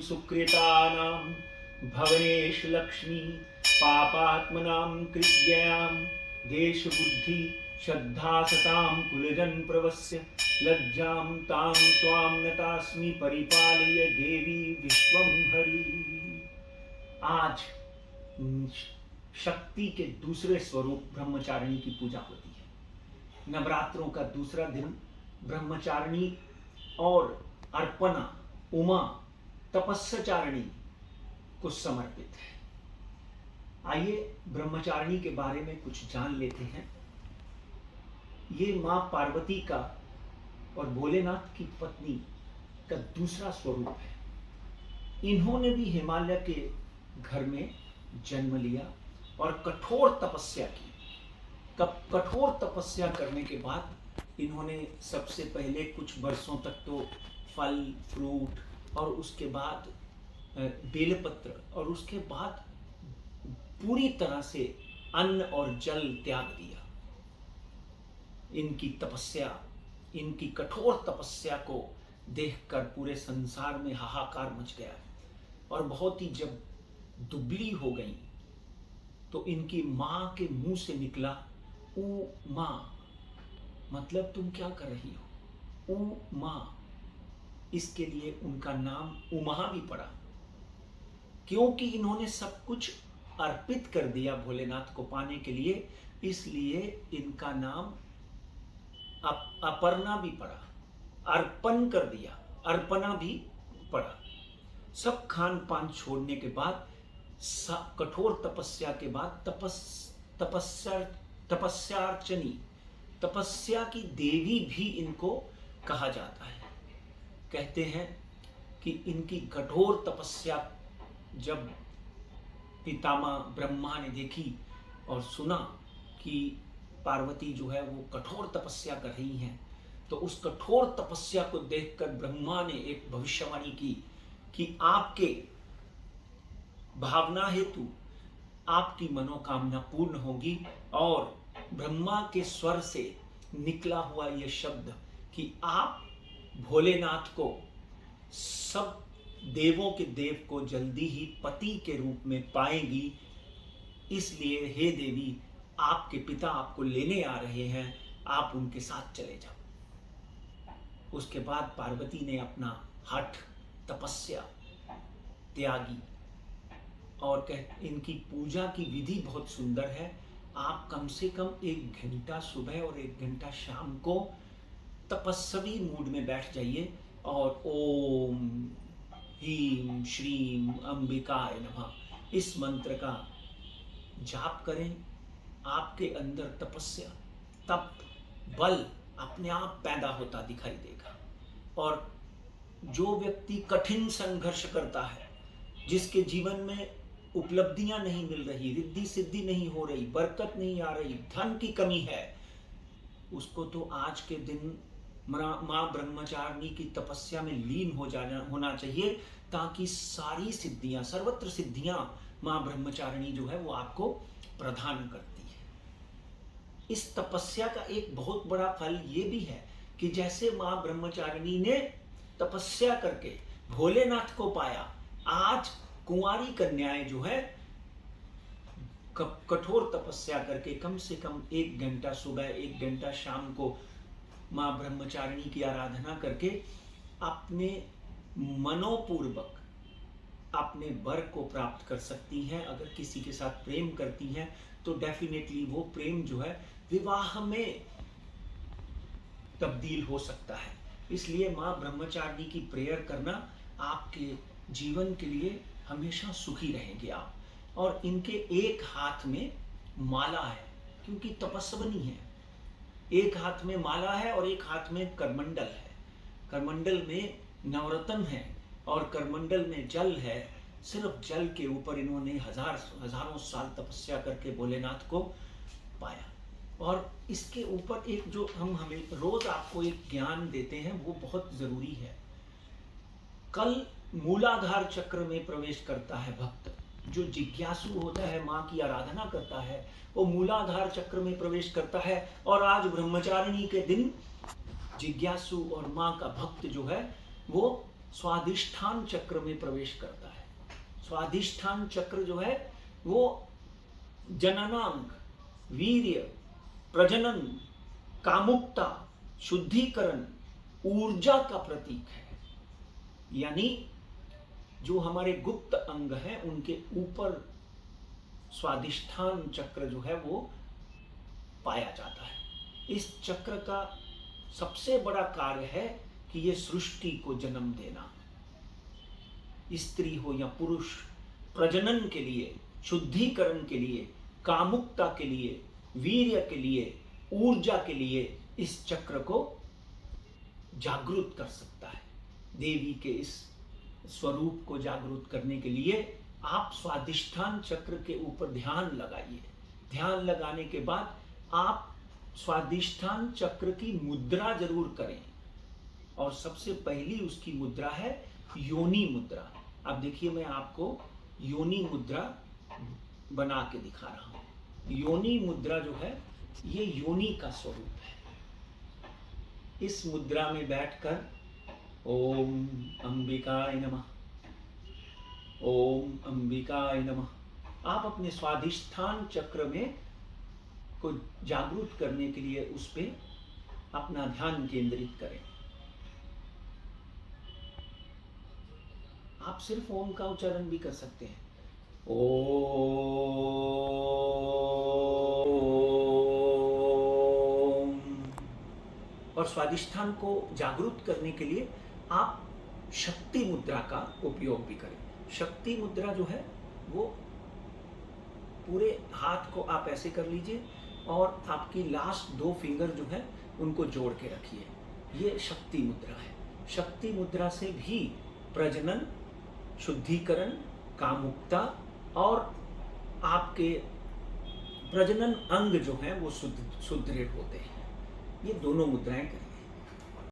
सुकृतानां भवनेश लक्ष्मी पापात्मनां कृत्ययां देशबुद्धि श्रद्धा सतां कुलजन प्रवस्य लज्जां तां त्वां नतास्मि परिपालय देवी विश्वं हरि। आज शक्ति के दूसरे स्वरूप ब्रह्मचारिणी की पूजा होती है। नवरात्रों का दूसरा दिन ब्रह्मचारिणी और अर्पणा उमा तपस्याचारिणी को समर्पित है। आइए ब्रह्मचारिणी के बारे में कुछ जान लेते हैं। ये मां पार्वती का और भोलेनाथ की पत्नी का दूसरा स्वरूप है। इन्होंने भी हिमालय के घर में जन्म लिया और कठोर तपस्या की। कठोर तपस्या करने के बाद इन्होंने सबसे पहले कुछ वर्षों तक तो फल फ्रूट और उसके बाद बेलपत्र और उसके बाद पूरी तरह से अन्न और जल त्याग दिया। इनकी तपस्या, इनकी कठोर तपस्या को देखकर पूरे संसार में हाहाकार मच गया और बहुत ही जब दुबली हो गई तो इनकी मां के मुंह से निकला ऊ मां, मतलब तुम क्या कर रही हो, ऊ मां। इसके लिए उनका नाम उमा भी पड़ा, क्योंकि इन्होंने सब कुछ अर्पित कर दिया भोलेनाथ को पाने के लिए। इसलिए इनका नाम अपर्णा भी पड़ा, अर्पण कर दिया, अर्पणा भी पड़ा। सब खान पान छोड़ने के बाद, कठोर तपस्या के बाद तपस्यार्चनी, तपस्या की देवी भी इनको कहा जाता है। कहते हैं कि इनकी कठोर तपस्या जब पितामह ब्रह्मा ने देखी और सुना कि पार्वती जो है वो कठोर तपस्या कर रही हैं, तो उस कठोर तपस्या को देखकर ब्रह्मा ने एक भविष्यवाणी की कि आपके भावना हेतु आपकी मनोकामना पूर्ण होगी। और ब्रह्मा के स्वर से निकला हुआ यह शब्द कि आप भोलेनाथ को, सब देवों के देव को जल्दी ही पति के रूप में पाएंगी। इसलिए हे देवी, आपके पिता आपको लेने आ रहे हैं, आप उनके साथ चले जाओ। उसके बाद पार्वती ने अपना हठ, तपस्या त्यागी और इनकी पूजा की विधि बहुत सुंदर है। आप कम से कम 1 घंटा सुबह और 1 घंटा शाम को तपस्वी मूड में बैठ जाइए और ओम ह्रीं श्रीं अंबिकाय नमः इस मंत्र का जाप करें। आपके अंदर तपस्या, तप, बल अपने आप पैदा होता दिखाई देगा। और जो व्यक्ति कठिन संघर्ष करता है, जिसके जीवन में उपलब्धियां नहीं मिल रही, रिद्धि सिद्धि नहीं हो रही, बरकत नहीं आ रही, धन की कमी है, उसको तो आज के दिन मां ब्रह्मचारिणी की तपस्या में लीन होना चाहिए, ताकि सारी सिद्धियां, सर्वत्र सिद्धियां मां ब्रह्मचारिणी जो है वो आपको प्रदान करती है। इस तपस्या का एक बहुत बड़ा फल ये भी है कि जैसे मां ब्रह्मचारिणी ने तपस्या करके भोलेनाथ को पाया, आज कुंवारी कन्याएं जो है कठोर तपस्या करके कम से कम 1 घंटा सुबह 1 घंटा शाम को मां ब्रह्मचारिणी की आराधना करके अपने मनोपूर्वक अपने वर को प्राप्त कर सकती हैं। अगर किसी के साथ प्रेम करती हैं तो डेफिनेटली वो प्रेम जो है विवाह में तब्दील हो सकता है। इसलिए मां ब्रह्मचारिणी की प्रेयर करना आपके जीवन के लिए हमेशा सुखी रहेंगे आप। और इनके एक हाथ में माला है, क्योंकि तपस्विनी है। एक हाथ में माला है और एक हाथ में करमंडल है। करमंडल में नवरत्न है और करमंडल में जल है। सिर्फ जल के ऊपर इन्होंने हजारों साल तपस्या करके भोलेनाथ को पाया। और इसके ऊपर एक जो हमें रोज आपको एक ज्ञान देते हैं वो बहुत जरूरी है। कल मूलाधार चक्र में प्रवेश करता है भक्त, जो जिज्ञासु होता है, माँ की आराधना करता है, वो मूलाधार चक्र में प्रवेश करता है। और आज ब्रह्मचारिणी के दिन जिज्ञासु और माँ का भक्त जो है वो स्वादिष्ठान चक्र में प्रवेश करता है। स्वादिष्ठान चक्र जो है वो जननांग, वीर्य, प्रजनन, कामुकता, शुद्धिकरण, ऊर्जा का प्रतीक है। यानी जो हमारे गुप्त अंग हैं उनके ऊपर स्वादिष्ठान चक्र जो है वो पाया जाता है। इस चक्र का सबसे बड़ा कार्य है कि ये सृष्टि को जन्म देना, स्त्री हो या पुरुष, प्रजनन के लिए, शुद्धिकरण के लिए, कामुकता के लिए, वीर्य के लिए, ऊर्जा के लिए इस चक्र को जागृत कर सकता है। देवी के इस स्वरूप को जागृत करने के लिए आप स्वादिष्ठान चक्र के ऊपर ध्यान लगाइए। ध्यान लगाने के बाद आप स्वादिष्ठान चक्र की मुद्रा जरूर करें, और सबसे पहली उसकी मुद्रा है योनि मुद्रा। अब देखिए, मैं आपको योनि मुद्रा बना के दिखा रहा हूं। योनि मुद्रा जो है ये योनि का स्वरूप है। इस मुद्रा में बैठकर ओम अंबिकाय नमः, ओम अंबिकाय नमः, आप अपने स्वादिष्ठान चक्र में को जागृत करने के लिए उस पे अपना ध्यान केंद्रित करें। आप सिर्फ ओम का उच्चारण भी कर सकते हैं। ओम। और स्वादिष्ठान को जागृत करने के लिए आप शक्ति मुद्रा का उपयोग भी करें। शक्ति मुद्रा जो है वो पूरे हाथ को आप ऐसे कर लीजिए और आपकी लास्ट 2 फिंगर जो है उनको जोड़ के रखिए। ये शक्ति मुद्रा है। शक्ति मुद्रा से भी प्रजनन, शुद्धिकरण, कामुकता और आपके प्रजनन अंग जो हैं वो सुदृढ़ होते हैं। ये दोनों मुद्राएं करें।